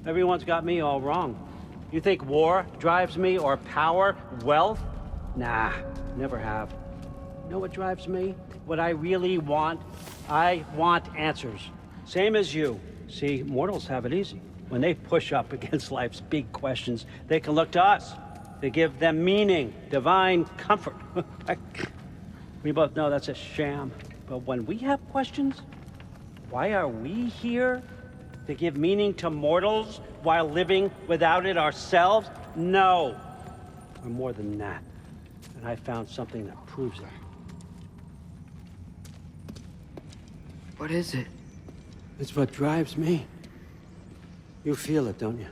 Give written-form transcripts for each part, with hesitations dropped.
Everyone's got me all wrong. You think war drives me, or power, wealth? Nah, never have. You know what drives me? What I really want? I want answers. Same as you. See, mortals have it easy. When they push up against life's big questions, they can look to us. They give them meaning, divine comfort. We both know that's a sham. But when we have questions, why are we here? To give meaning to mortals while living without it ourselves? No. We're more than that. And I found something that proves it. What is it? It's what drives me. You feel it, don't you?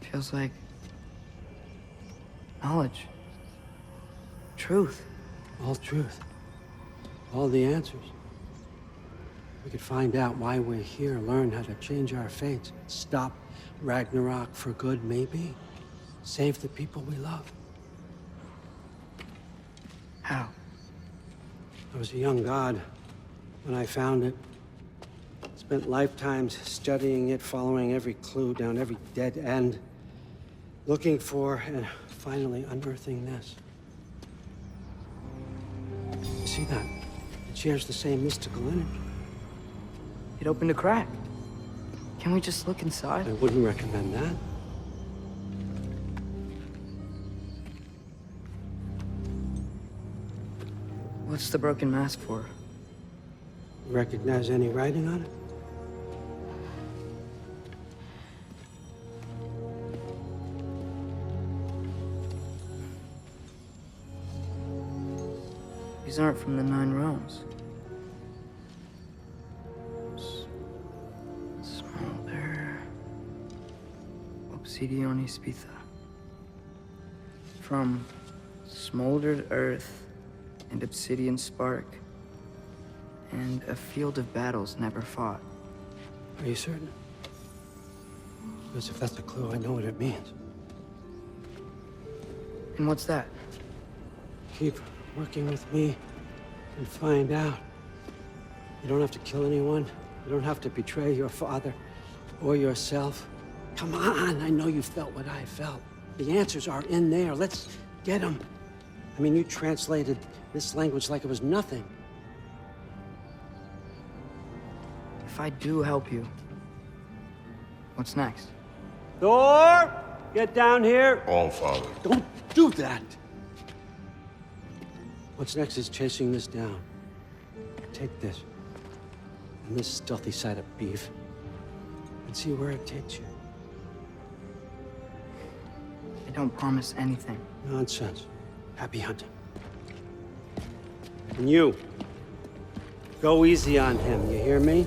Feels like knowledge. Truth. All truth. All the answers. We could find out why we're here, learn how to change our fates, stop Ragnarok for good, maybe. Save the people we love. How? I was a young god when I found it. Spent lifetimes studying it, following every clue down every dead end, looking for and finally unearthing this. You see that? It shares the same mystical energy. It opened a crack. Can we just look inside? I wouldn't recommend that. What's the broken mask for? Recognize any writing on it? These aren't from the Nine Realms. Smolder. Obsidione Spitha. From smoldered earth and obsidian spark, and a field of battles never fought. Are you certain? Because if that's a clue, I know what it means. And what's that? Keep working with me and find out. You don't have to kill anyone. You don't have to betray your father or yourself. Come on, I know you felt what I felt. The answers are in there. Let's get them. I mean, you translated this language like it was nothing. If I do help you, what's next? Thor! Get down here! All father. Don't do that! What's next is chasing this down. Take this, and this stealthy side of beef, and see where it takes you. I don't promise anything. Nonsense. Happy hunting. And you, go easy on him, you hear me?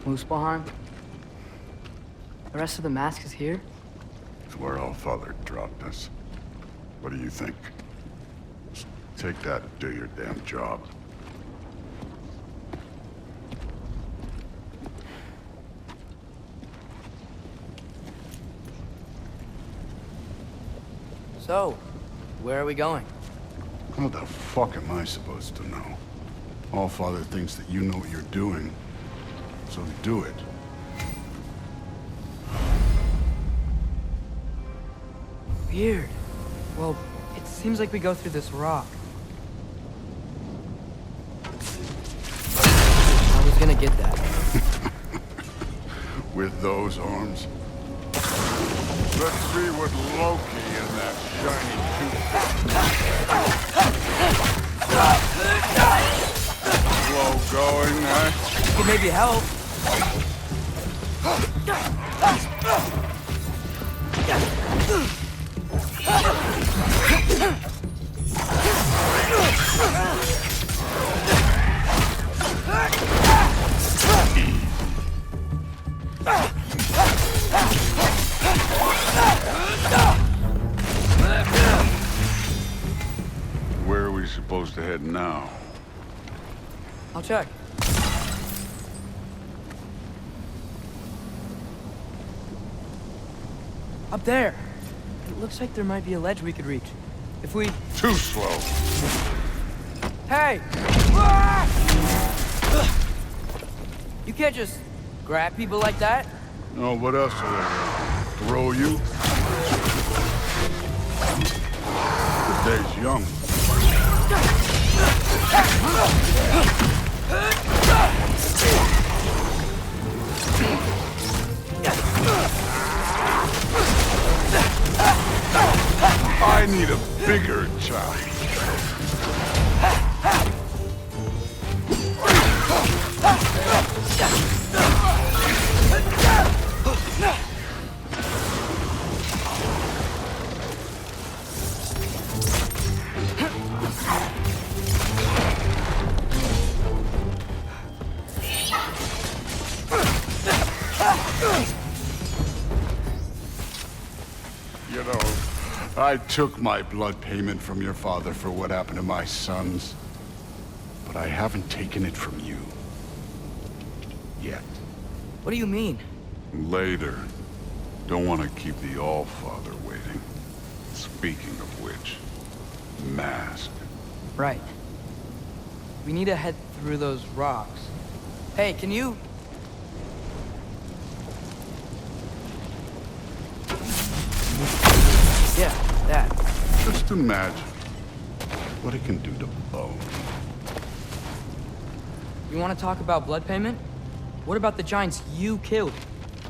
Muspelheim? The rest of the mask is here? It's where all father dropped us. What do you think? Just take that and do your damn job. So, where are we going? What the fuck am I supposed to know? All father thinks that you know what you're doing, so do it. Weird. Well, it seems like we go through this rock. I was gonna get that. With those arms? Let's see what Loki and that shiny tooth. Slow going, eh? Could maybe help. Where are we supposed to head now? I'll check. Up there. It looks like there might be a ledge we could reach. If we... Too slow. Hey! You can't just grab people like that. No, what else are they gonna throw you? The day's young. I need a bigger challenge. You know, I took my blood payment from your father for what happened to my sons, but I haven't taken it from you. Yet. What do you mean? Later. Don't want to keep the All-Father waiting. Speaking of which, mask. Right. We need to head through those rocks. Hey, can you... Yeah, that. Just imagine what it can do to bone. You want to talk about blood payment? What about the giants you killed?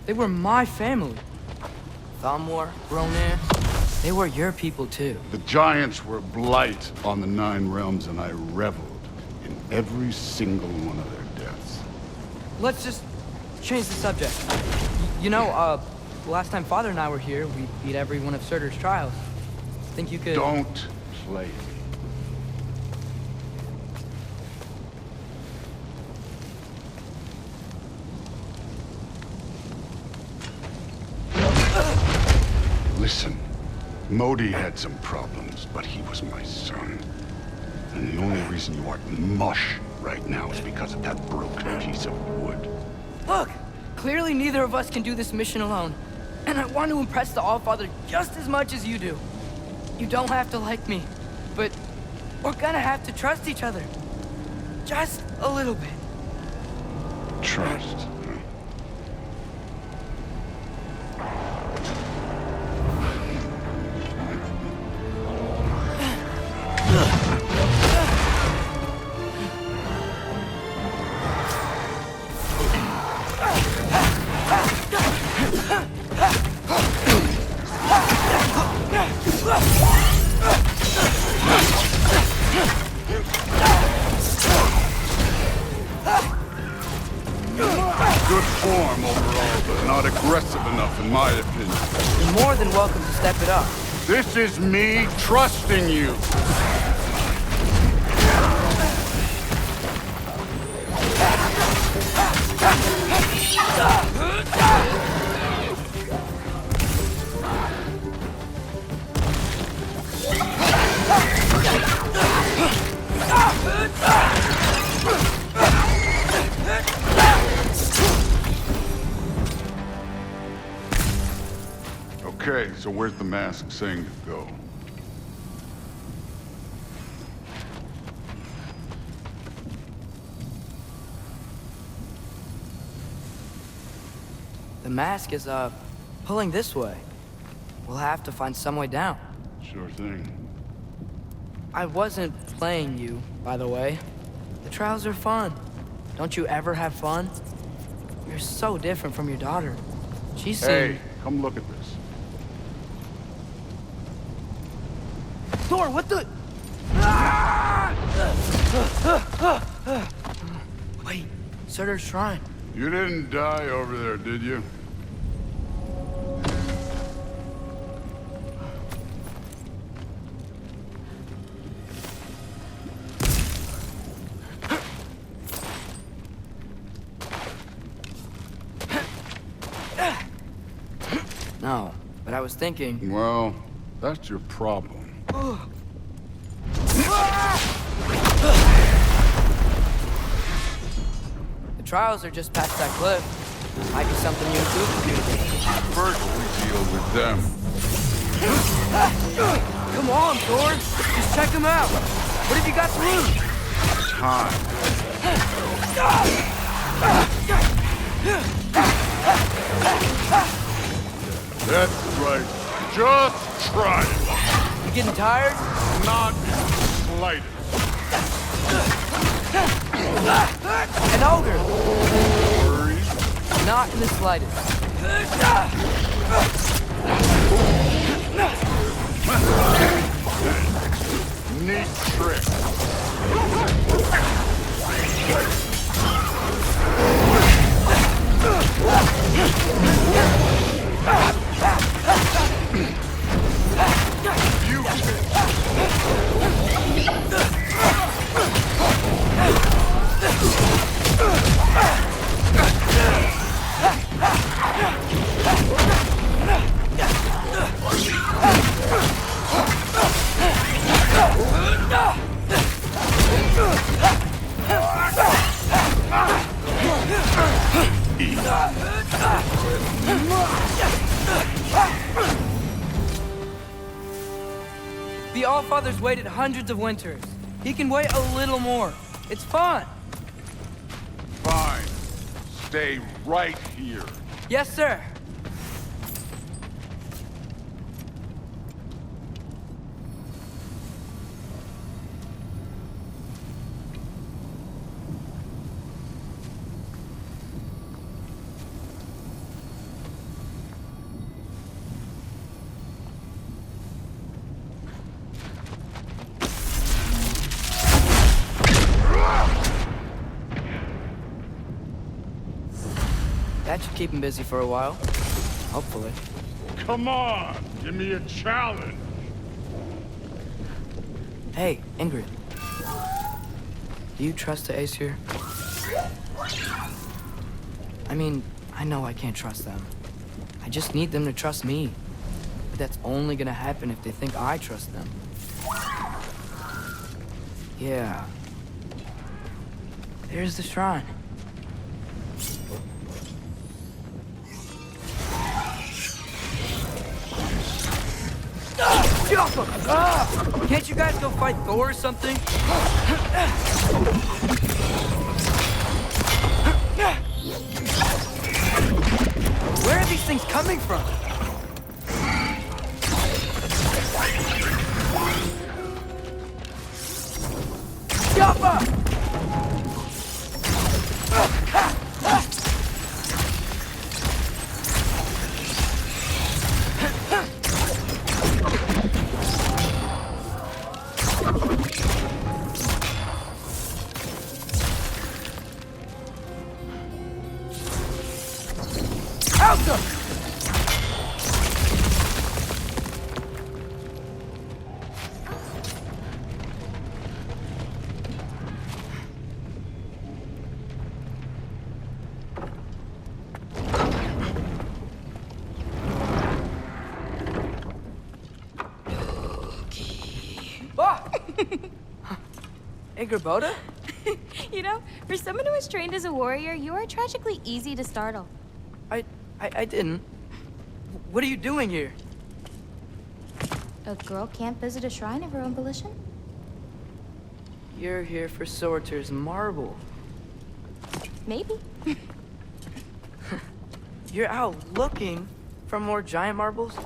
They were my family. Thamor, Ronir, they were your people too. The giants were blight on the 9 realms, and I reveled in every single one of their deaths. Let's just change the subject. You know, last time Father and I were here, we beat every one of Surtur's trials. Think you could... Don't play me. Listen, Modi had some problems, but he was my son. And the only reason you aren't mush right now is because of that broken piece of wood. Look! Clearly neither of us can do this mission alone. And I want to impress the All-Father just as much as you do. You don't have to like me, but we're gonna have to trust each other. Just a little bit. Trust. Good form overall, but not aggressive enough in my opinion. You're more than welcome to step it up. This is me trusting you. Okay, so where's the mask saying to go? The mask is, pulling this way. We'll have to find some way down. Sure thing. I wasn't playing you, by the way. The trials are fun. Don't you ever have fun? You're so different from your daughter. She's Hey, come look at this. Thor, what the... Wait, Surtur's shrine. You didn't die over there, did you? No, but I was thinking... Well, that's your problem. The trials are just past that cliff. Might be something you and Blue can do together. First we deal with them. Come on, Thor! Just check him out! What have you got to lose? Time. That's right. Just try it. You getting tired? Not in the slightest. An ogre! Worries? Not in the slightest. Neat trick. The Allfather's waited hundreds of winters. He can wait a little more. It's fun. Fine. Stay right here. Yes, sir. That should keep him busy for a while. Hopefully. Come on, give me a challenge. Hey, Ingrid. Do you trust the Aesir? I mean, I know I can't trust them. I just need them to trust me. But that's only gonna happen if they think I trust them. Yeah. There's the shrine. Can't you guys go fight Thor or something? Where are these things coming from? Yappa! Angrboda? You know, for someone who was trained as a warrior, you are tragically easy to startle. I didn't. What are you doing here? A girl can't visit a shrine of her own volition? You're here for Sorter's marble. Maybe. You're out looking for more giant marbles?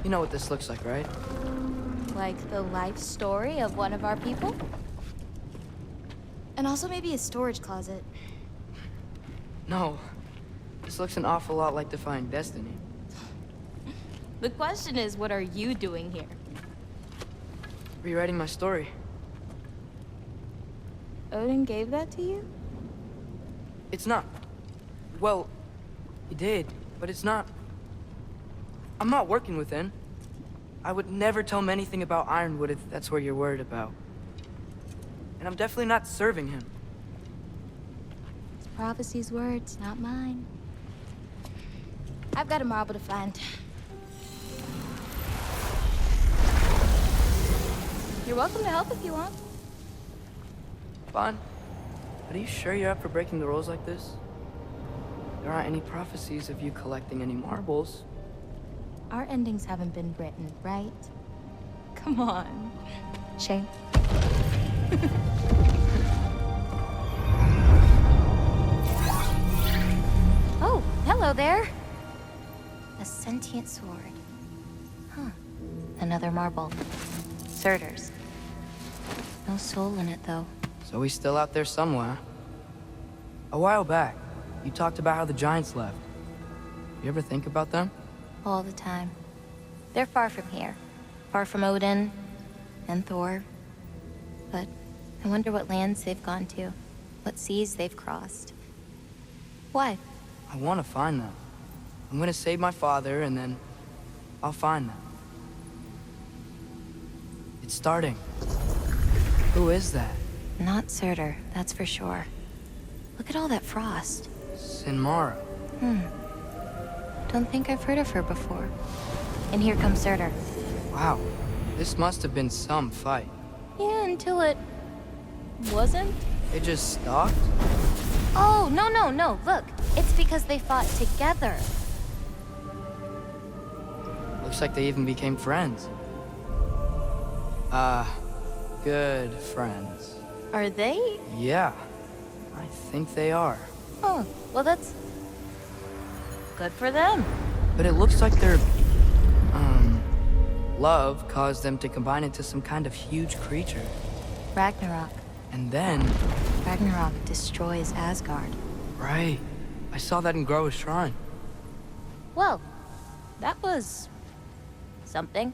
You know what this looks like, right? Like the life story of one of our people? And also maybe a storage closet. No. This looks an awful lot like Defying Destiny. The question is, what are you doing here? Rewriting my story. Odin gave that to you? It's not... Well, he did, but it's not... I'm not working with him. I would never tell him anything about Ironwood if that's what you're worried about. And I'm definitely not serving him. It's prophecy's words, not mine. I've got a marble to find. You're welcome to help if you want. Fine. But are you sure you're up for breaking the rules like this? there aren't any prophecies of you collecting any marbles. Our endings haven't been written, right? Come on. Shane. Oh, hello there. A sentient sword. Huh. Another marble. Surtur's. No soul in it, though. So he's still out there somewhere. A while back, you talked about how the giants left. You ever think about them? All the time. They're far from here. Far from Odin and Thor. But I wonder what lands they've gone to. What seas they've crossed. Why? I want to find them. I'm gonna save my father, and then I'll find them. It's starting. Who is that? Not Surtur, that's for sure. Look at all that frost. Sinmara. Don't think I've heard of her before. And here comes Surtur. Wow. This must have been some fight. Yeah, until it... wasn't? It just stopped? Oh, no. Look, it's because they fought together. Looks like they even became friends. Good friends. Are they? Yeah, I think they are. Oh, well that's... good for them. But it looks like their, love caused them to combine into some kind of huge creature. Ragnarok. And then... Ragnarok destroys Asgard. Right. I saw that in Groa's shrine. Well, that was... something.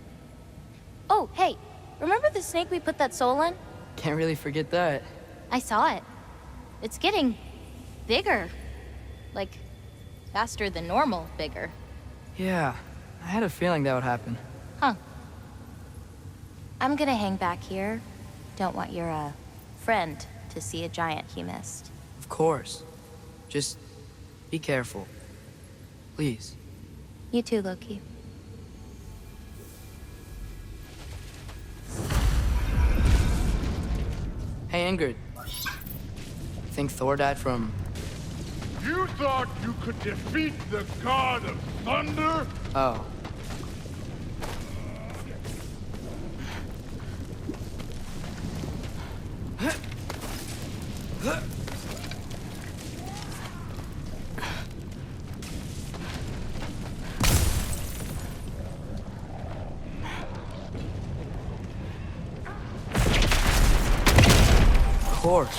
Oh, hey, remember the snake we put that soul in? Can't really forget that. I saw it. It's getting bigger. Like, faster than normal bigger. Yeah, I had a feeling that would happen. Huh. I'm gonna hang back here. Don't want your, friend to see a giant he missed. Of course. Just be careful. Please. You too, Loki. Hey, Ingrid. Think Thor died from... You thought you could defeat the god of thunder? Oh. Of course.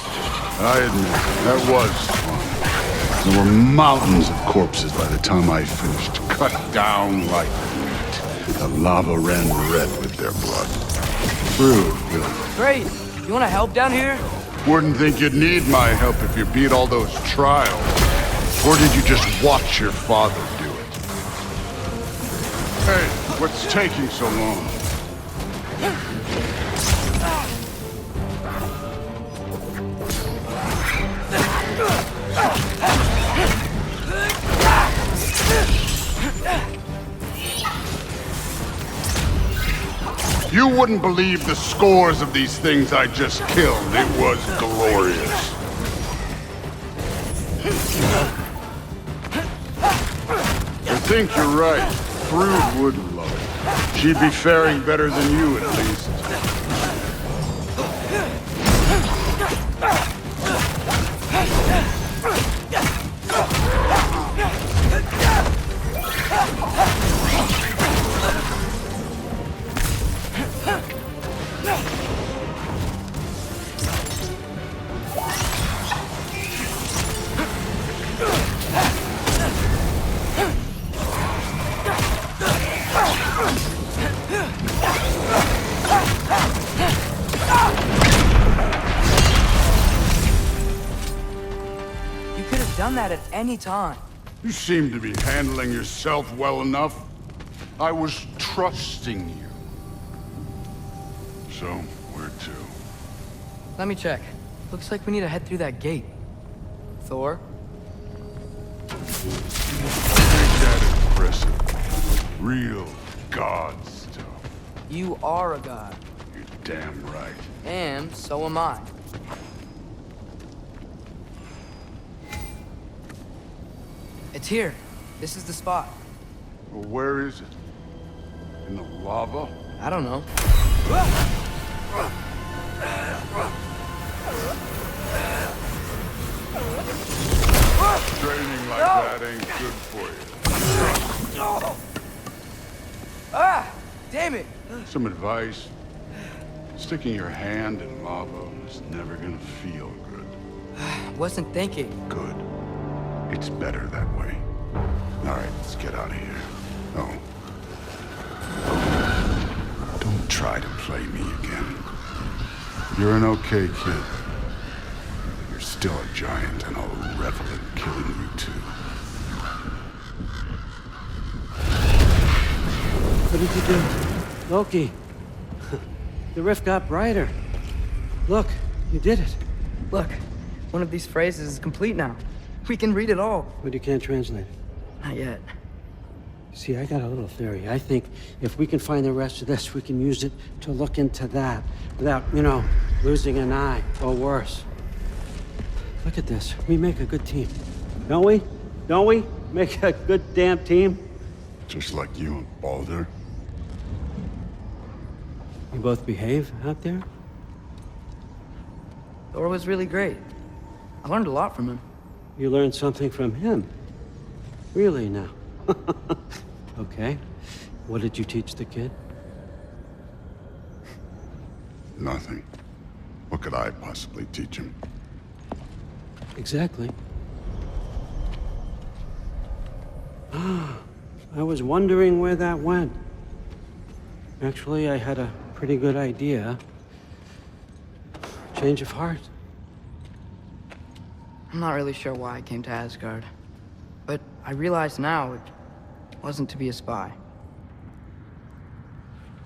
I admit, that was fun. There were mountains of corpses by the time I finished, cut down like meat. The lava ran red with their blood. Thrud, really. Great. You want to help down here? Wouldn't think you'd need my help if you beat all those trials. Or did you just watch your father do it? Hey, what's taking so long? You wouldn't believe the scores of these things I just killed. It was glorious. I think you're right. Thrud wouldn't love it. She'd be faring better than you, at least. You could have done that at any time. You seem to be handling yourself well enough. I was trusting you. So, where to? Let me check. Looks like we need to head through that gate. Thor? Ain't that impressive? Real god stuff. You are a god. You're damn right. And so am I. It's here. This is the spot. Well, where is it? In the lava? I don't know. Training like that ain't good for you. Ah! Damn it! Some advice. Sticking your hand in lava is never gonna feel good. Wasn't thinking. Good. It's better that way. All right, let's get out of here. Oh. Don't try to play me again. You're an okay kid. You're still a giant, and I'll revel in killing you too. What did you do? Loki. The rift got brighter. Look, you did it. Look, one of these phrases is complete now. We can read it all. But you can't translate it. Not yet. See, I got a little theory. I think if we can find the rest of this, we can use it to look into that without, losing an eye or worse. Look at this. We make a good team. Don't we? Don't we? Make a good damn team? Just like you and Baldur. You both behave out there? Thor was really great. I learned a lot from him. You learned something from him? Really now? Okay. What did you teach the kid? Nothing. What could I possibly teach him? Exactly. I was wondering where that went. Actually, I had a pretty good idea. Change of heart. I'm not really sure why I came to Asgard. But I realize now it wasn't to be a spy.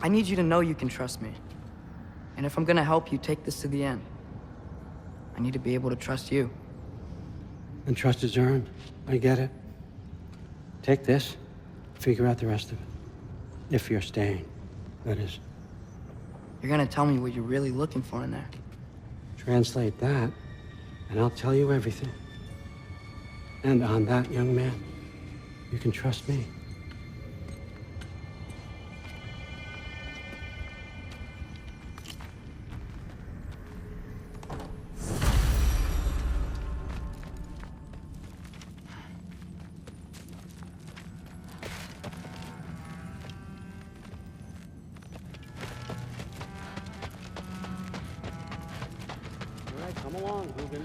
I need you to know you can trust me. And if I'm gonna help you take this to the end, I need to be able to trust you. And trust is earned. I get it. Take this, figure out the rest of it. If you're staying, that is. You're gonna tell me what you're really looking for in there. Translate that, and I'll tell you everything. And on that, young man, you can trust me. All right, come along, Hogan.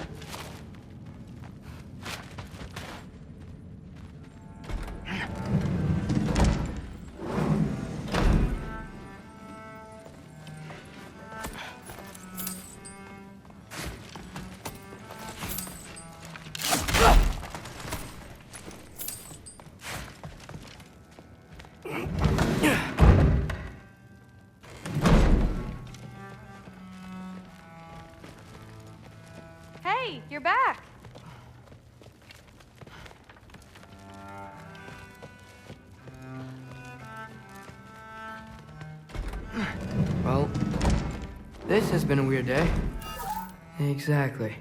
Hey, you're back. Well, this has been a weird day. Exactly.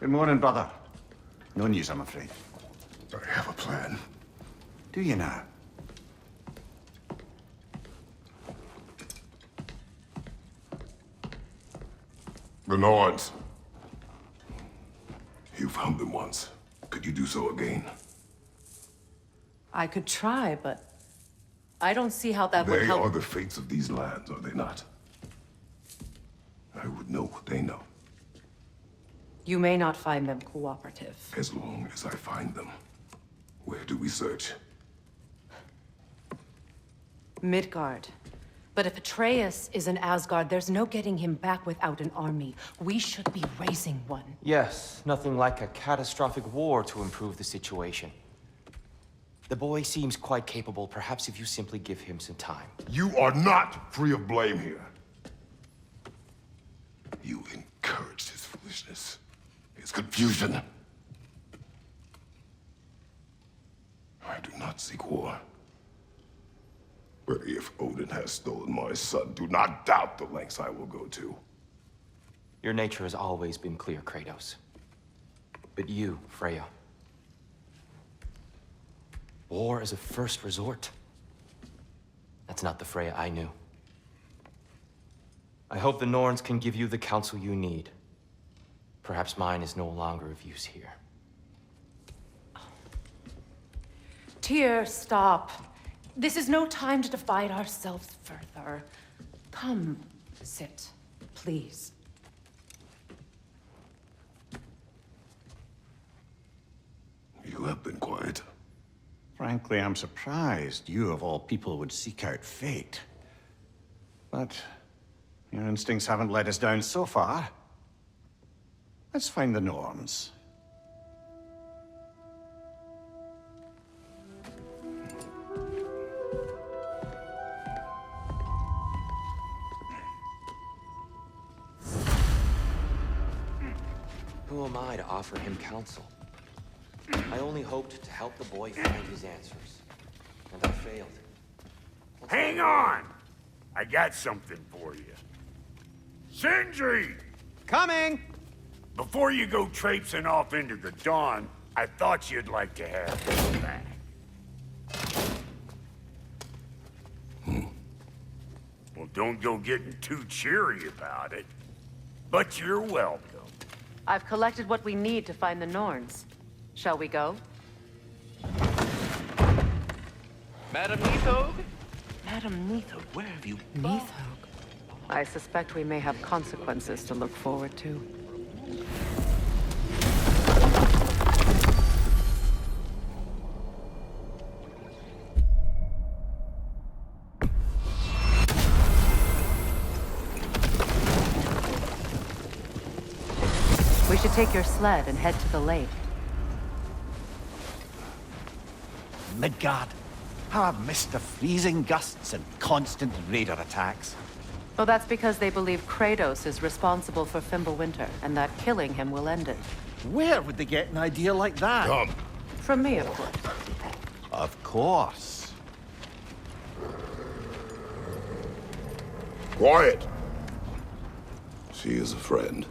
Good morning, brother. No news, I'm afraid. I have a plan. Do you now? The Norns. You found them once. Could you do so again? I could try, but I don't see how that would They help. are the fates of these lands, are they not? I would know what they know, You may not find them cooperative. as long as I find them. Where do we search? Midgard. But if Atreus is in Asgard, there's no getting him back without an army. We should be raising one. Yes, nothing like a catastrophic war to improve the situation. The boy seems quite capable. Perhaps if you simply give him some time. You are not free of blame here. You encouraged his foolishness, his confusion. I do not seek war. But if Odin has stolen my son, do not doubt the lengths I will go to. Your nature has always been clear, Kratos. But you, Freya. War is a first resort. That's not the Freya I knew. I hope the Norns can give you the counsel you need. Perhaps mine is no longer of use here. Tyr, stop. This is no time to divide ourselves further. Come, sit, please. You have been quiet. Frankly, I'm surprised you, of all people, would seek out fate. But your instincts haven't let us down so far. Let's find the Norns. Who am I to offer him counsel? I only hoped to help the boy find his answers. And I failed. Hang on! I got something for you. Sindri! Coming! Before you go traipsing off into the dawn, I thought you'd like to have this back. Well, don't go getting too cheery about it. But you're welcome. I've collected what we need to find the Norns. Shall we go? Madam Neathog? Madam Neathog, where have you been? Neathog? I suspect we may have consequences to look forward to. We should take your sled and head to the lake. Midgard. How I've missed the freezing gusts and constant raider attacks. Well, that's because they believe Kratos is responsible for Fimbulwinter, and that killing him will end it. Where would they get an idea like that? Come. From me, of course. Of course. Quiet! She is a friend.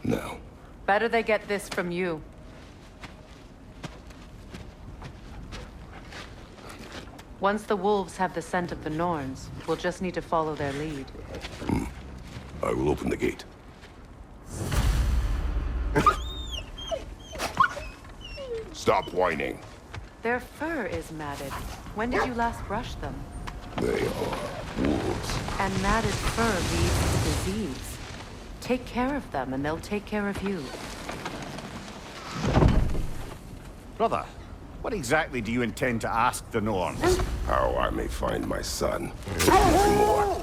Now. Better they get this from you. Once the wolves have the scent of the Norns, we'll just need to follow their lead. I will open the gate. Stop whining. Their fur is matted. When did you last brush them? They are wolves. And matted fur leads to disease. Take care of them, and they'll take care of you. Brother, what exactly do you intend to ask the Norns? How I may find my son. Nothing more.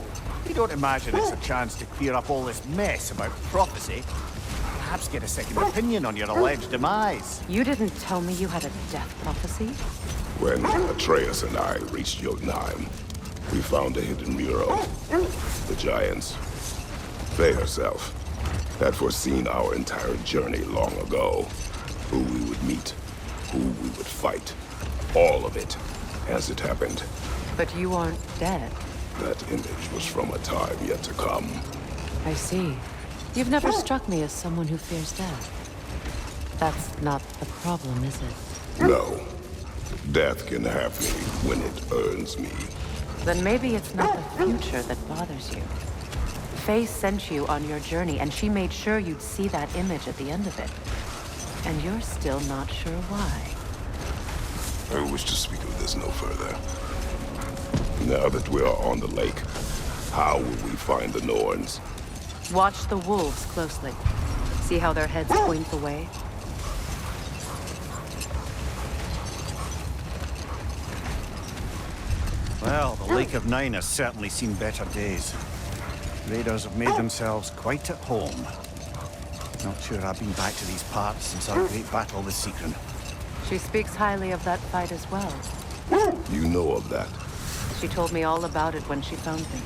You don't imagine it's a chance to clear up all this mess about prophecy? Perhaps get a second opinion on your alleged demise. You didn't tell me you had a death prophecy? When Atreus and I reached Jotunheim, we found a hidden mural. The giants, faye herself, had foreseen our entire journey long ago. Who we would meet, who we would fight. All of it, as it happened. But you aren't dead. That image was from a time yet to come. I see. You've never struck me as someone who fears death. That's not the problem, is it? No. Death can have me when it earns me. Then maybe it's not the future that bothers you. Faye sent you on your journey, and she made sure you'd see that image at the end of it. And you're still not sure why. I wish to speak of this no further. Now that we are on the lake, how will we find the Norns? Watch the wolves closely. See how their heads point the way? Well, the Lake of Nine has certainly seen better days. Raiders have made themselves quite at home. Not sure I've been back to these parts since our great battle with Seekren. She speaks highly of that fight as well. You know of that. She told me all about it when she found me.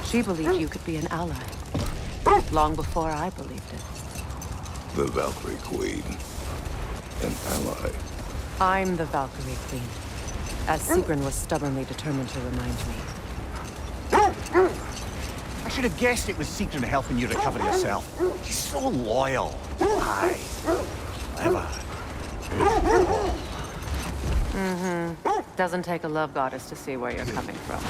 She believed you could be an ally. Long before I believed it. The Valkyrie Queen. An ally. I'm the Valkyrie Queen. As Seekren was stubbornly determined to remind me. I should have guessed it was Seekren helping you recover yourself. She's so loyal. Aye. Clever. Doesn't take a love goddess to see where you're coming from.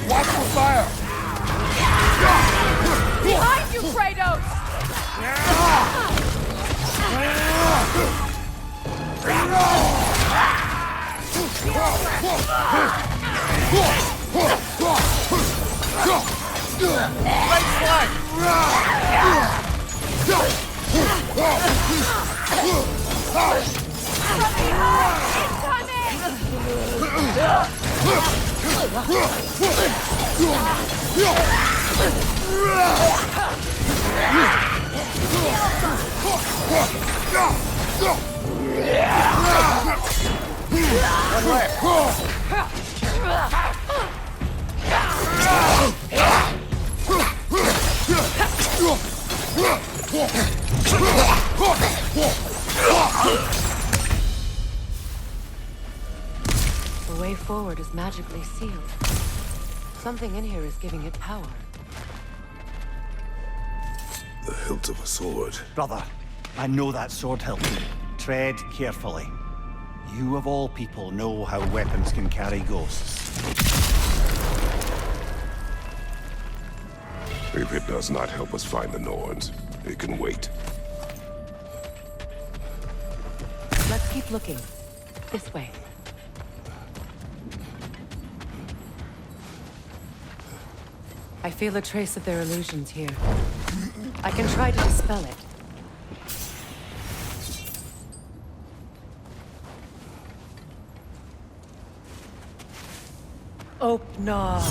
Watch the fire! Behind you, Kratos! The way forward is magically sealed. Something in here is giving it power. The hilt of a sword. Brother, I know that sword hilt. Tread carefully. You of all people know how weapons can carry ghosts. If it does not help us find the Norns, it can wait. Let's keep looking. This way. I feel a trace of their illusions here. I can try to dispel it. Open up.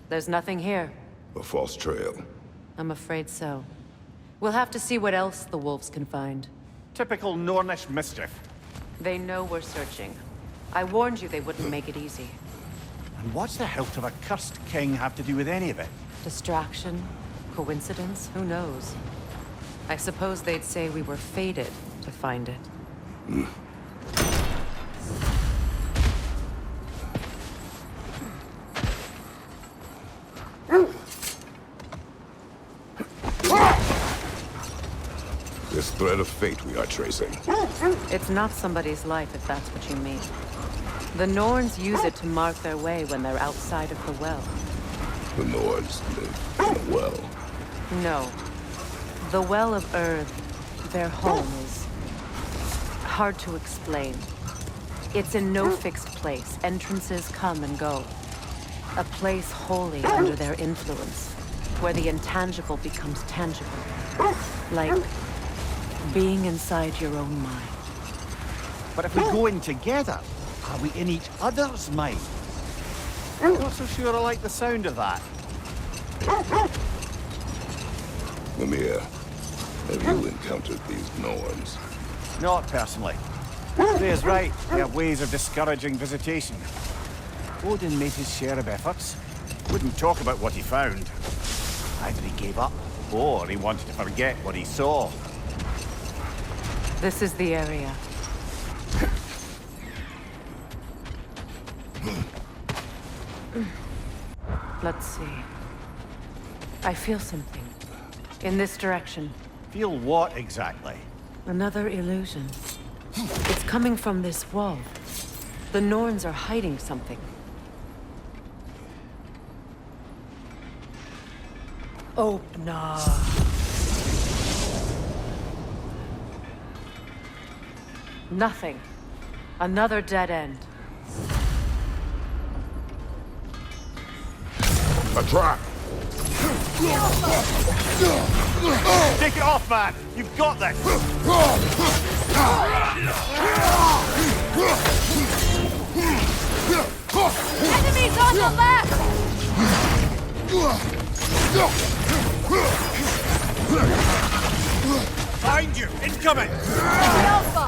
There's nothing here. A false trail. I'm afraid so. We'll have to see what else the wolves can find. Typical Nornish mischief. They know we're searching. I warned you they wouldn't make it easy. And what's the hilt of a cursed king have to do with any of it? Distraction? Coincidence? Who knows? I suppose they'd say we were fated to find it. This thread of fate we are tracing. It's not somebody's life, if that's what you mean. The Norns use it to mark their way when they're outside of the well. The Norns live in a well. No. The Well of Earth, their home, is hard to explain. It's in no fixed place. Entrances come and go. A place wholly under their influence, where the intangible becomes tangible. Like being inside your own mind. But if we go in together, are we in each other's mind? I'm not so sure I like the sound of that. Mimir, have you encountered these Norns? Not personally. Freya's right. They have ways of discouraging visitation. Odin made his share of efforts. Wouldn't talk about what he found. Either he gave up, or he wanted to forget what he saw. This is the area. Let's see. I feel something. In this direction. Feel what exactly? Another illusion. It's coming from this wall. The Norns are hiding something. Oh, no. Nothing. Another dead end. A trap! Take it off, man! You've got this! Enemies on the left! Find you! Incoming! Alpha!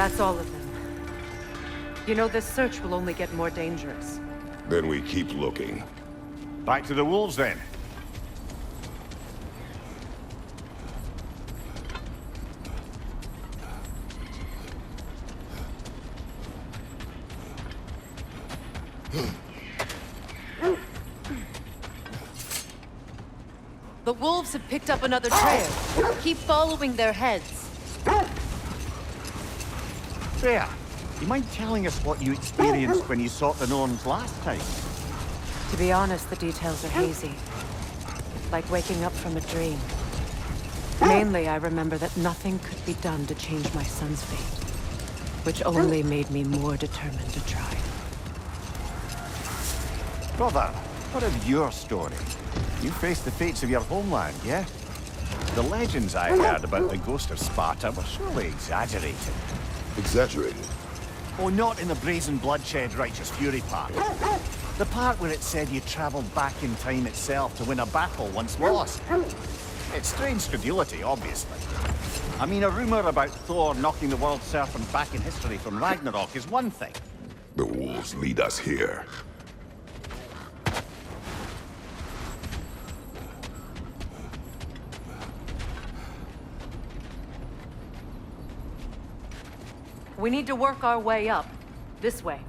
That's all of them. You know, this search will only get more dangerous. Then we keep looking. Back to the wolves, then. The wolves have picked up another trail. Keep following their heads. Freya, you mind telling us what you experienced when you sought the Norns last time? To be honest, the details are hazy. Like waking up from a dream. Mainly, I remember that nothing could be done to change my son's fate. Which only made me more determined to try. Brother, what of your story? You faced the fates of your homeland, yeah? The legends I heard about the ghost of Sparta were surely exaggerated. Exaggerated? Oh, not in the brazen bloodshed righteous fury part. The part where it said you traveled back in time itself to win a battle once lost. It's strange credulity, obviously. I mean, a rumor about Thor knocking the world serpent back in history from Ragnarok is one thing. The wolves lead us here. We need to work our way up. This way.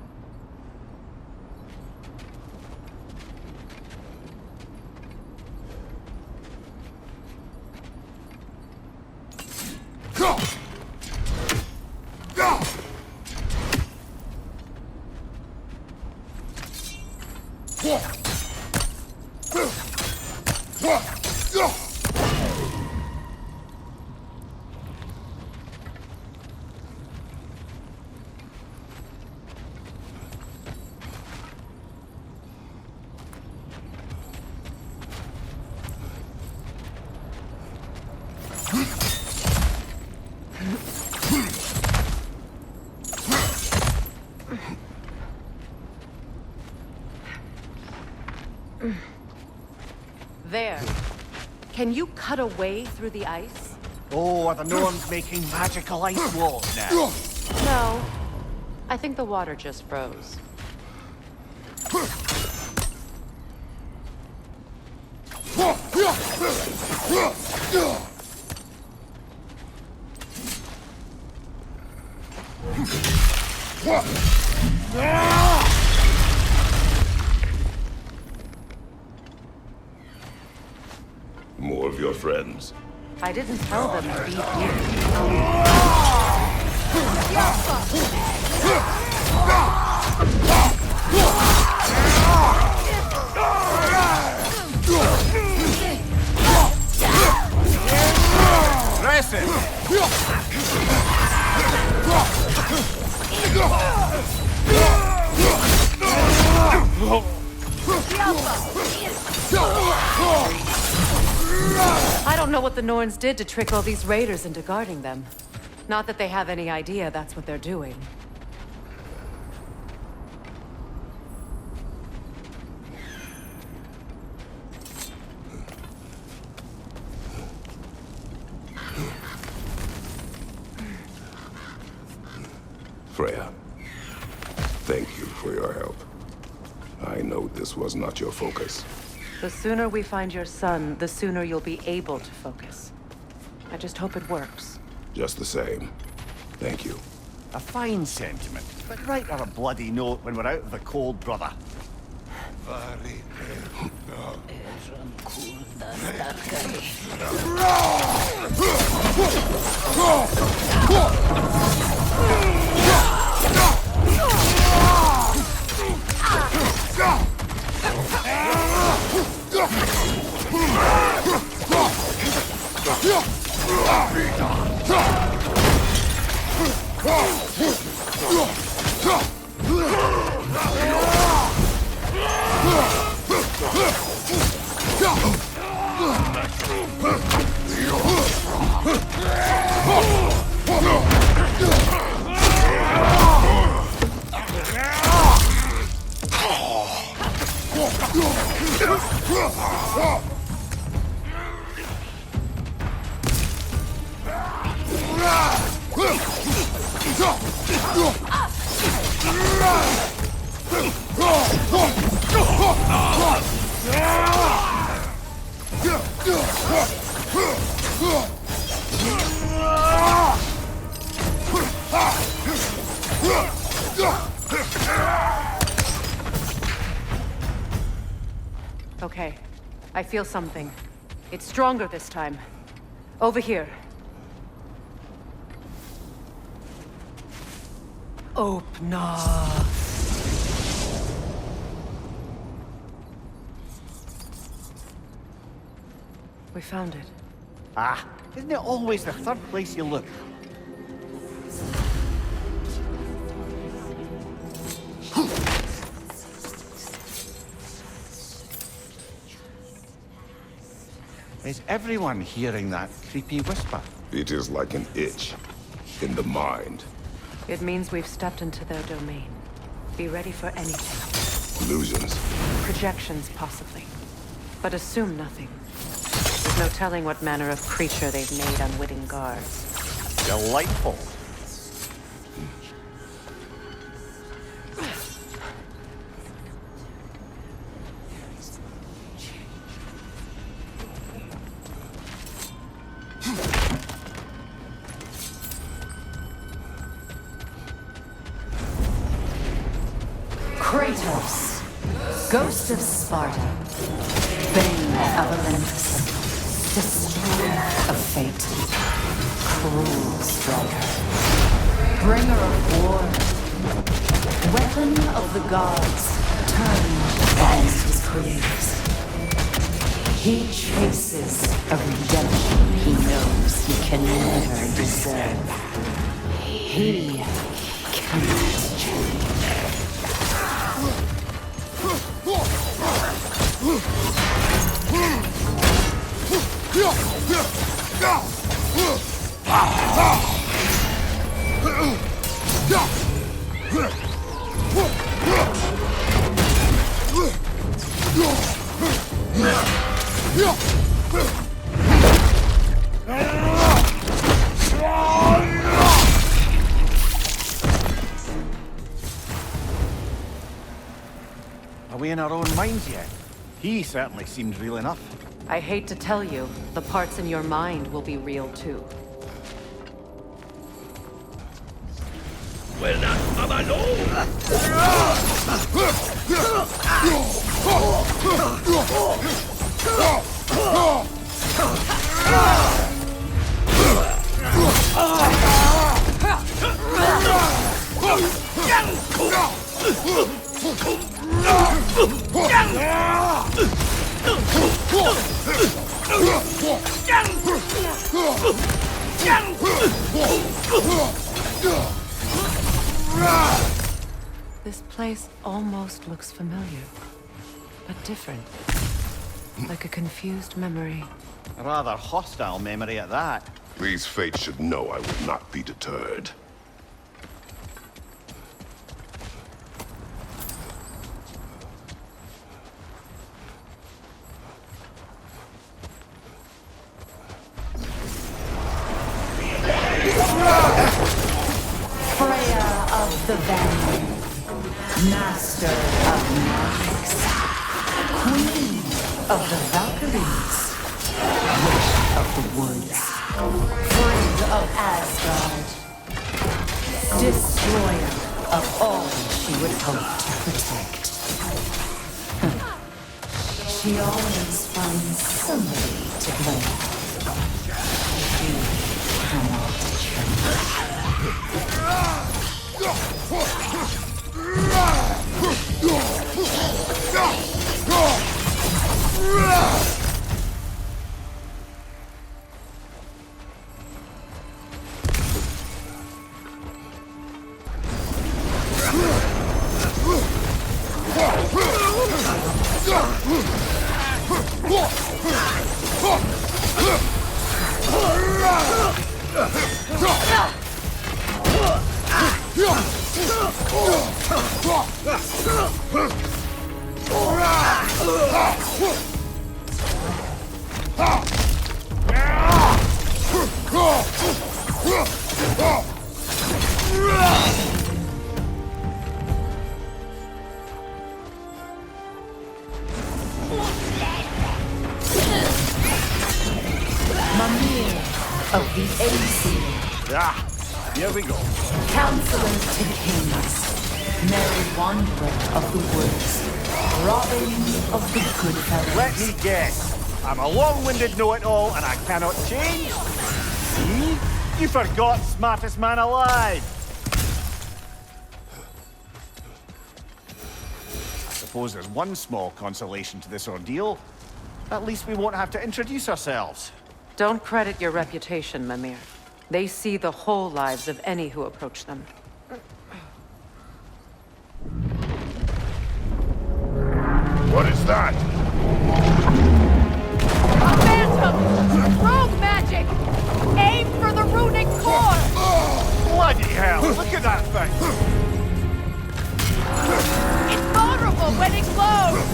Go! Go! There. Can you cut a way through the ice? Oh, are the Norns making magical ice walls now? No. I think the water just froze. More of your friends. I didn't tell them to be here. I don't know what the Norns did to trick all these raiders into guarding them. Not that they have any idea that's what they're doing. Freya, thank you for your help. I know this was not your focus. The sooner we find your son, the sooner you'll be able to focus. I just hope it works. Just the same, thank you. A fine sentiment, but write her a bloody note when we're out of the cold, brother. Okay. I feel something. It's stronger this time. Over here. Open up. We found it. Ah, isn't it always the third place you look? Is everyone hearing that creepy whisper? It is like an itch in the mind. It means we've stepped into their domain. Be ready for anything. Illusions. Projections, possibly. But assume nothing. There's no telling what manner of creature they've made unwitting guards. Delightful. Kratos, ghost of Sparta, bane of Olympus, destroyer of fate, cruel striker, bringer of war, weapon of the gods, turned against his creators. He chases a redemption he knows he can never deserve. He cannot change. Are we in our own minds yet? He certainly seemed real enough. I hate to tell you, the parts in your mind will be real too. Well, I'm alone. This place almost looks familiar, but different. Like a confused memory. A rather hostile memory at that. These fates should know I would not be deterred. Freya of the Vanguard, Master of Magics, Queen of the Valkyries, Witch of the Woods, Friend of Asgard, Destroyer of all she would hope to protect. She always finds somebody to blame. She cannot change. Mimir of the aesir. Ah, here we go. Counselor to kings, merry wanderer of the woods, Robin of the good fellows. Let me guess. I'm a long-winded know-it-all and I cannot change? See? You forgot smartest man alive. I suppose there's one small consolation to this ordeal. At least we won't have to introduce ourselves. Don't credit your reputation, Mimir. They see the whole lives of any who approach them. What is that? A phantom! Rogue magic! Aim for the runic core! Bloody hell! Look at that thing! It's vulnerable when it glows!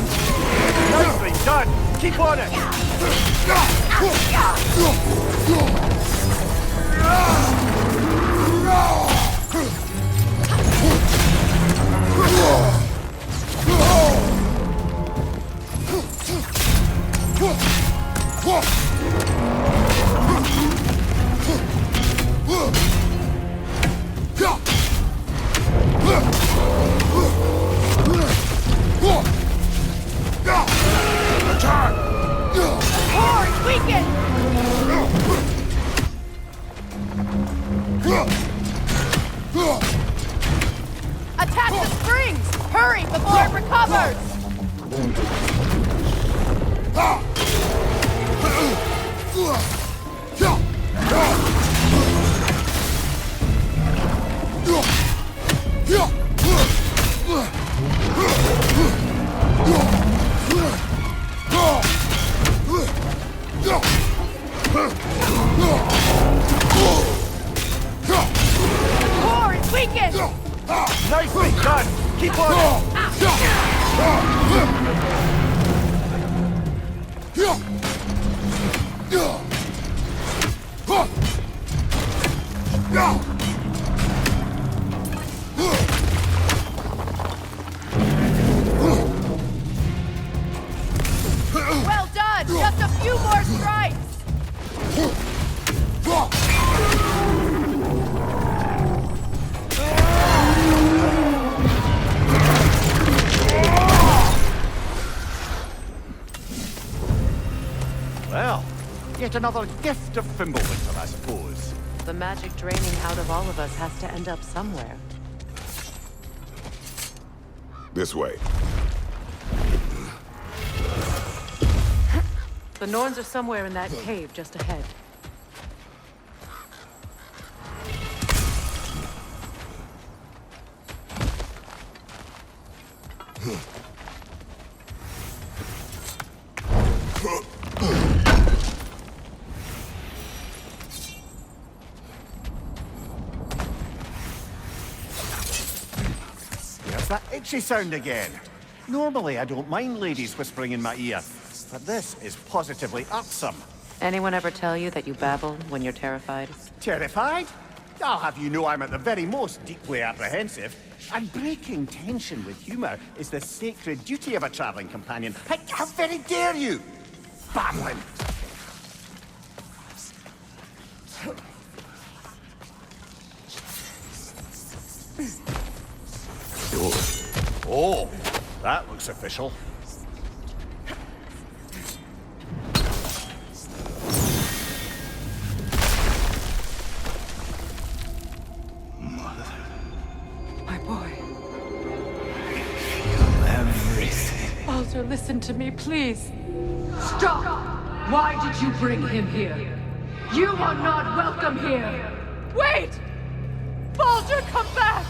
Nicely done! Keep on it! Core is weakened! Attack the springs! Hurry before it recovers! Core is weakened! Nicely done! Keep on! Well done! Just a few more strikes! Well, yet another gift of Fimbulwinter, I suppose. The magic draining out of all of us has to end up somewhere. This way. The Norns are somewhere in that cave just ahead. There's that itchy sound again. Normally, I don't mind ladies whispering in my ear, but this is positively irksome. Anyone ever tell you that you babble when you're terrified? Terrified? I'll have you know I'm at the very most deeply apprehensive. And breaking tension with humor is the sacred duty of a traveling companion. How very dare you! Babbling! Oh, that looks official. My boy. Everything. Baldur, listen to me, please. Stop! Why did you bring him here? You are not welcome here! Wait! Baldur, come back!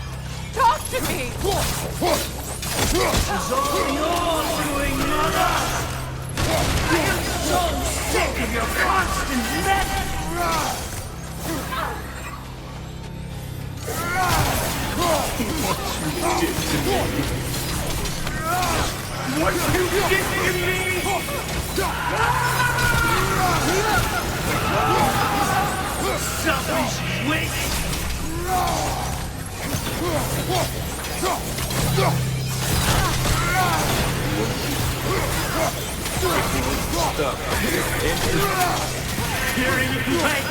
Talk to me! It's all your doing, mother! I am so sick of your constant mess! What you did to me! Selfish witch! Hearing you like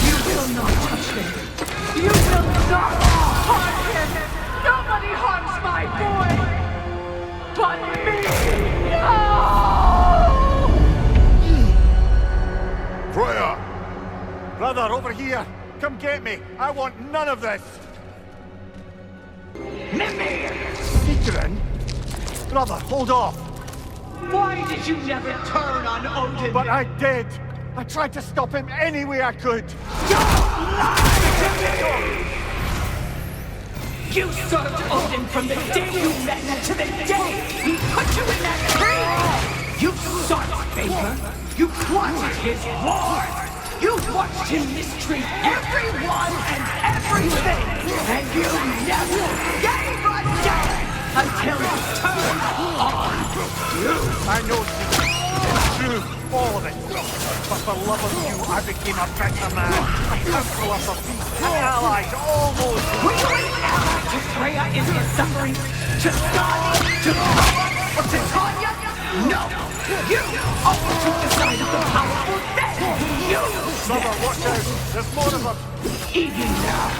You will not touch him. You will not harm him. Nobody harms my boy. But me. No! Freya! Brother, over here! Come get me! I want none of this! Mimir! Adrian? Brother, hold off! Why did you never turn on Odin? But I did! I tried to stop him any way I could! Don't lie to me! You served Odin from the day you met him to the day he put you in that tree! You sought favor! You plotted his war! You watched him mistreat everyone and everything! And you never gave a damn until he turned on you! I know it's true, all of it. But for love of you, I became a better man. A counselor for peace, an ally to all those who... Were you an ally to Freya in his suffering? To Skadi? To Thor? Or to Tanya? No! You always took the side of the powerful then! You! Brother, watch out! There's more of them! Even now,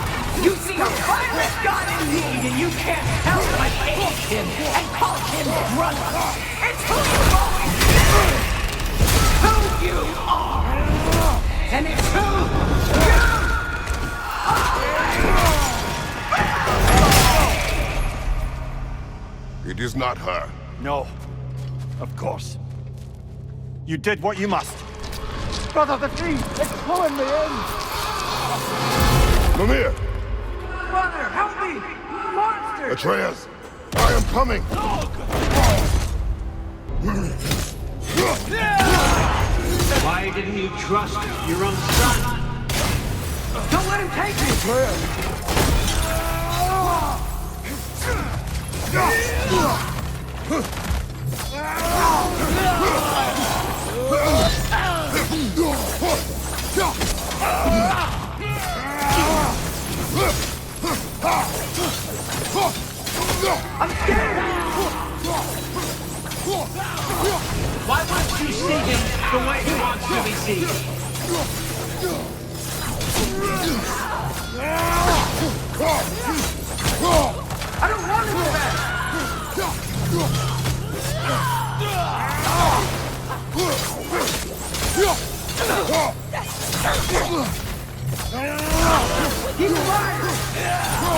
you see a violent god in need and you can't help but hate him and call him brother! It's who you've always been! It is not her. No. Of course. You did what you must. Brother, the tree! It's pulling me in! Mimir! Brother, help me! Monster! Atreus! I am coming! Why didn't you trust your own son? Don't let him take me! I'm scared! Why won't you see him the way he wants to be seen? I don't want to go back! He's alive!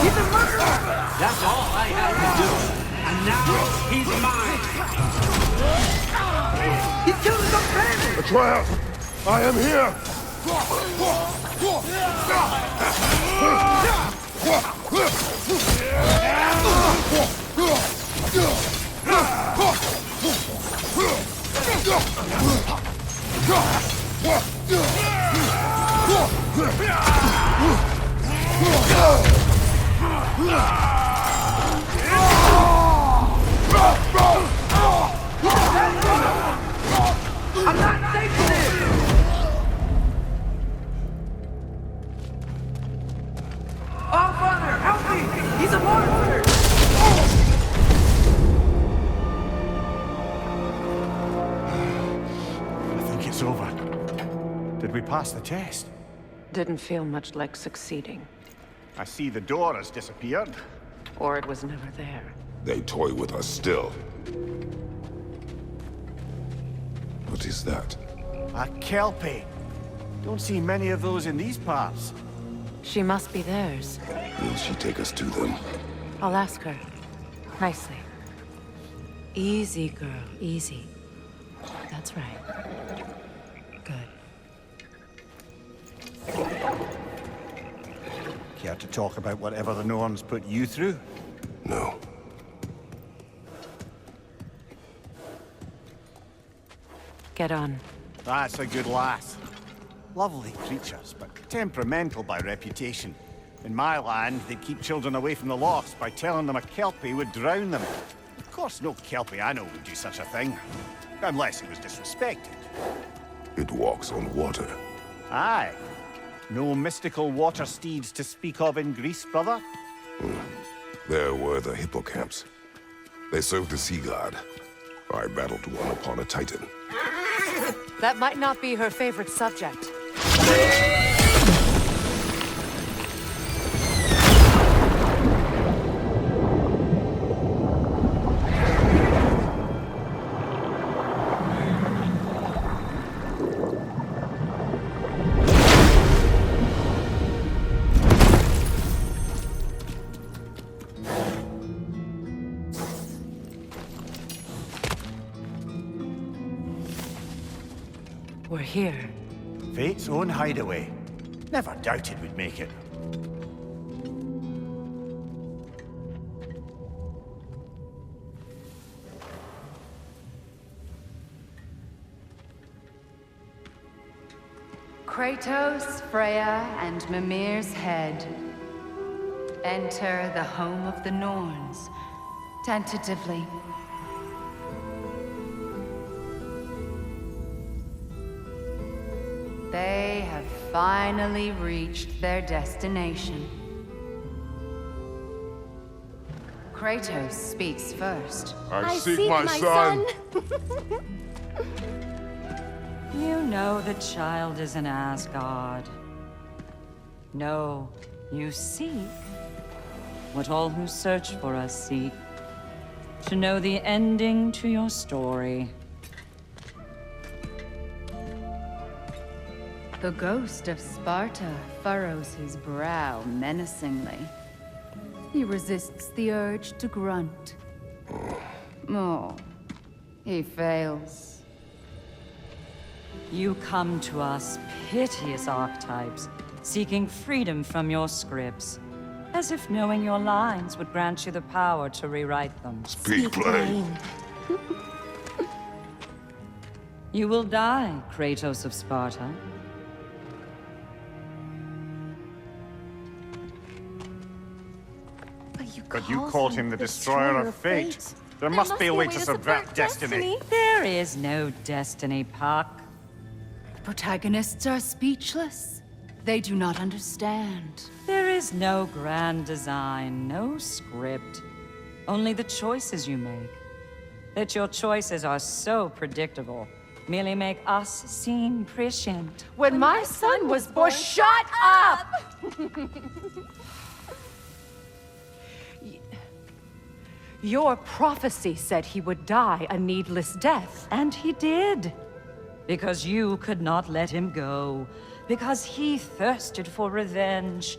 He's a murderer! That's all I had to do. And now he's mine. He killed his own family! Atreus! I am here! I'm not safe here! Oh, Father, help me! He's a monster! I think it's over. Did we pass the test? Didn't feel much like succeeding. I see the door has disappeared. Or it was never there. They toy with us still. What is that? A kelpie. Don't see many of those in these parts. She must be theirs. Will she take us to them? I'll ask her. Nicely. Easy, girl. Easy. That's right. Good. Care to talk about whatever the Norns put you through? No. Get on. That's a good lass. Lovely creatures, but temperamental by reputation. In my land, they'd keep children away from the lochs by telling them a kelpie would drown them. Of course, no kelpie I know would do such a thing. Unless it was disrespected. It walks on water. Aye. No mystical water steeds to speak of in Greece, brother? There were the hippocamps. They served the sea god. I battled one upon a titan. That might not be her favorite subject. We're here. Fate's own hideaway. Never doubted we'd make it. Kratos, Freya, and Mimir's head. Enter the home of the Norns, tentatively. They have finally reached their destination. Kratos speaks first. I seek my son. You know the child is in Asgard. No, you seek what all who search for us seek. To know the ending to your story. The ghost of Sparta furrows his brow menacingly. He resists the urge to grunt. Oh, he fails. You come to us, piteous archetypes, seeking freedom from your scripts, as if knowing your lines would grant you the power to rewrite them. Speak plain. You will die, Kratos of Sparta. But you called him the destroyer of fate. There must be a way to subvert destiny. There is no destiny, Puck. The protagonists are speechless. They do not understand. There is no grand design, no script. Only the choices you make. That your choices are so predictable merely make us seem prescient. When my son was born, shut up! Your prophecy said he would die a needless death. And he did. Because you could not let him go. Because he thirsted for revenge.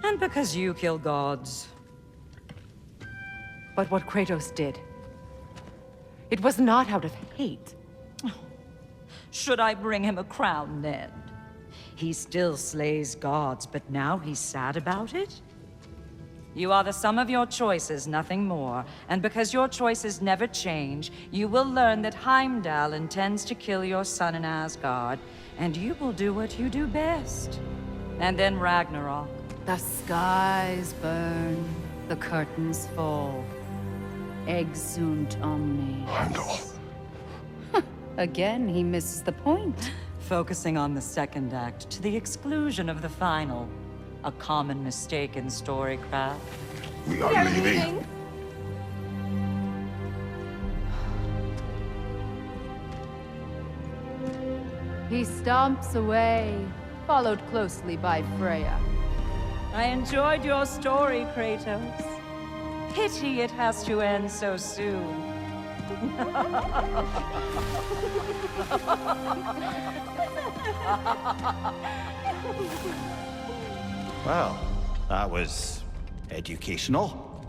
And because you kill gods. But what Kratos did, it was not out of hate. Should I bring him a crown then? He still slays gods, but now he's sad about it? You are the sum of your choices, nothing more. And because your choices never change, you will learn that Heimdall intends to kill your son in Asgard, and you will do what you do best. And then Ragnarok. The skies burn, the curtains fall. Exunt omnes. Heimdall. Again, he misses the point. Focusing on the second act to the exclusion of the final. A common mistake in storycraft. We are leaving. He stomps away, followed closely by Freya. I enjoyed your story, Kratos. Pity it has to end so soon. Well, that was educational.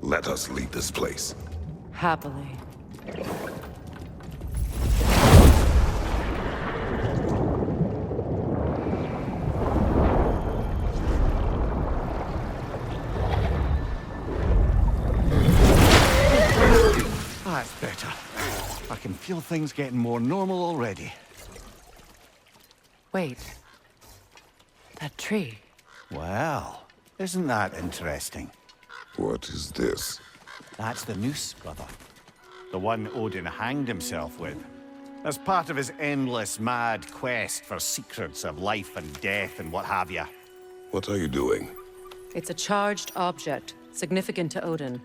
Let us leave this place. Happily. That's better. I can feel things getting more normal already. Wait. That tree. Well, isn't that interesting? What is this? That's the noose, brother. The one Odin hanged himself with. As part of his endless, mad quest for secrets of life and death and what have you. What are you doing? It's a charged object, significant to Odin.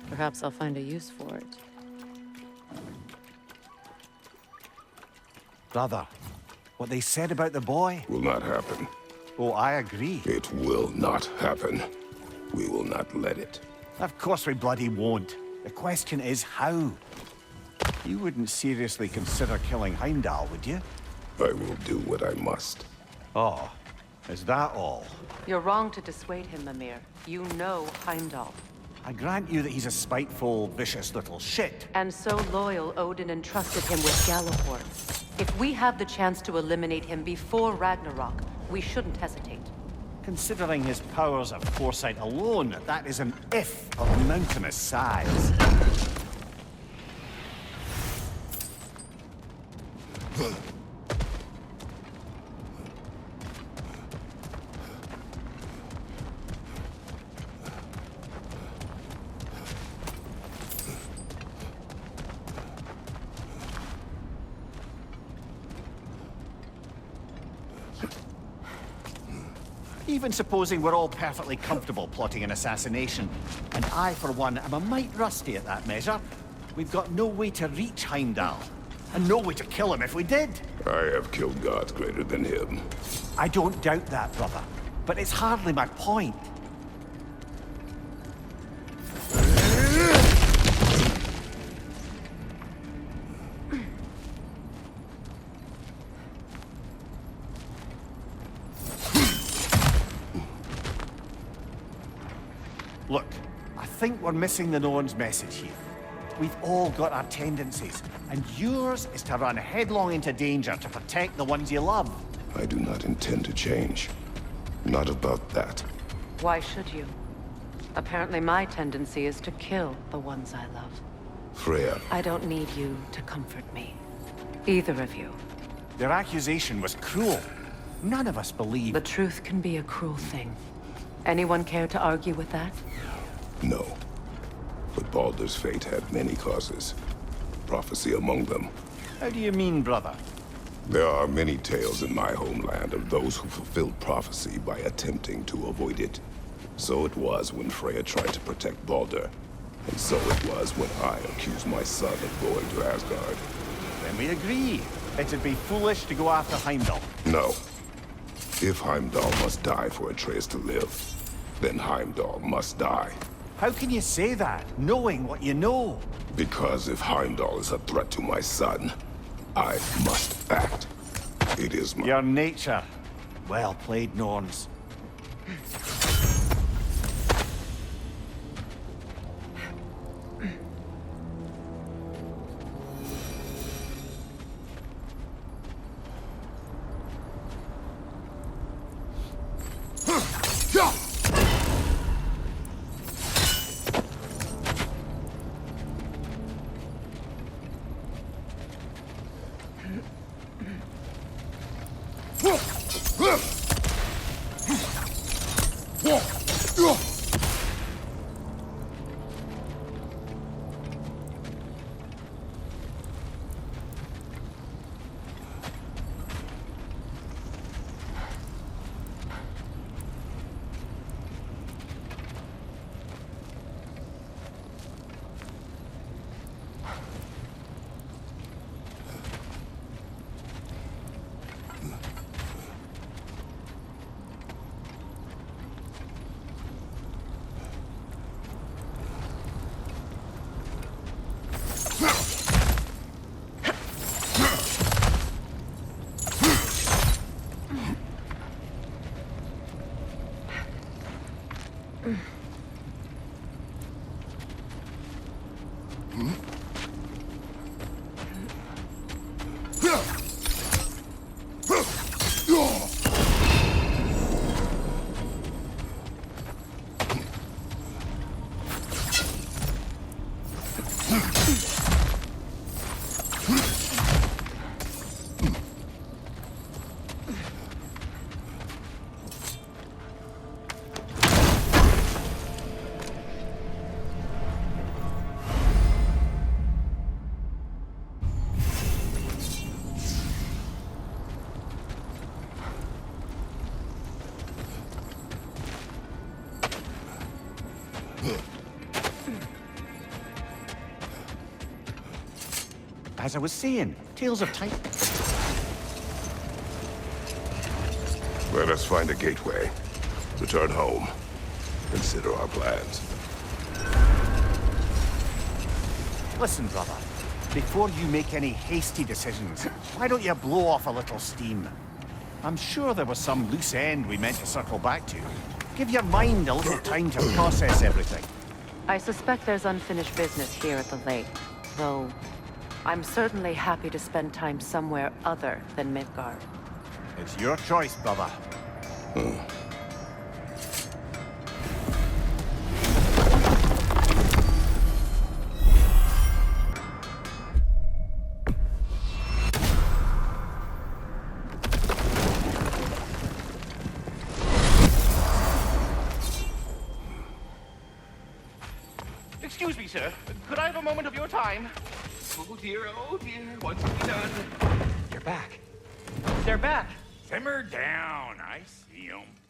Perhaps I'll find a use for it. Brother, what they said about the boy? Will not happen. Oh, I agree. It will not happen. We will not let it. Of course we bloody won't. The question is how? You wouldn't seriously consider killing Heimdall, would you? I will do what I must. Oh, is that all? You're wrong to dissuade him, Mimir. You know Heimdall. I grant you that he's a spiteful, vicious little shit. And so loyal, Odin entrusted him with Galliford. If we have the chance to eliminate him before Ragnarok, we shouldn't hesitate. Considering his powers of foresight alone, that is an if of mountainous size. Even supposing we're all perfectly comfortable plotting an assassination, and I, for one, am a mite rusty at that measure, we've got no way to reach Heimdall, and no way to kill him if we did. I have killed gods greater than him. I don't doubt that, brother, but it's hardly my point. think we're missing the Norns' message here. We've all got our tendencies, and yours is to run headlong into danger to protect the ones you love. I do not intend to change. Not about that. Why should you? Apparently my tendency is to kill the ones I love. Freya. I don't need you to comfort me. Either of you. Their accusation was cruel. None of us believe. The truth can be a cruel thing. Anyone care to argue with that? No. But Baldur's fate had many causes. Prophecy among them. How do you mean, brother? There are many tales in my homeland of those who fulfilled prophecy by attempting to avoid it. So it was when Freya tried to protect Baldur. And so it was when I accused my son of going to Asgard. Then we agree. It'd be foolish to go after Heimdall. No. If Heimdall must die for Atreus to live, then Heimdall must die. How can you say that, knowing what you know? Because if Heimdall is a threat to my son, I must act. It is my... Your nature. Well played, Norns. As I was saying, tales of time. Let us find a gateway. Return home. Consider our plans. Listen, brother. Before you make any hasty decisions, why don't you blow off a little steam? I'm sure there was some loose end we meant to circle back to. Give your mind a little time to process everything. I suspect there's unfinished business here at the lake, though I'm certainly happy to spend time somewhere other than Midgard. It's your choice, brother. Excuse me, sir. Could I have a moment of your time? Oh dear, what's to be done? You're back. They're back. Simmer down, I see 'em.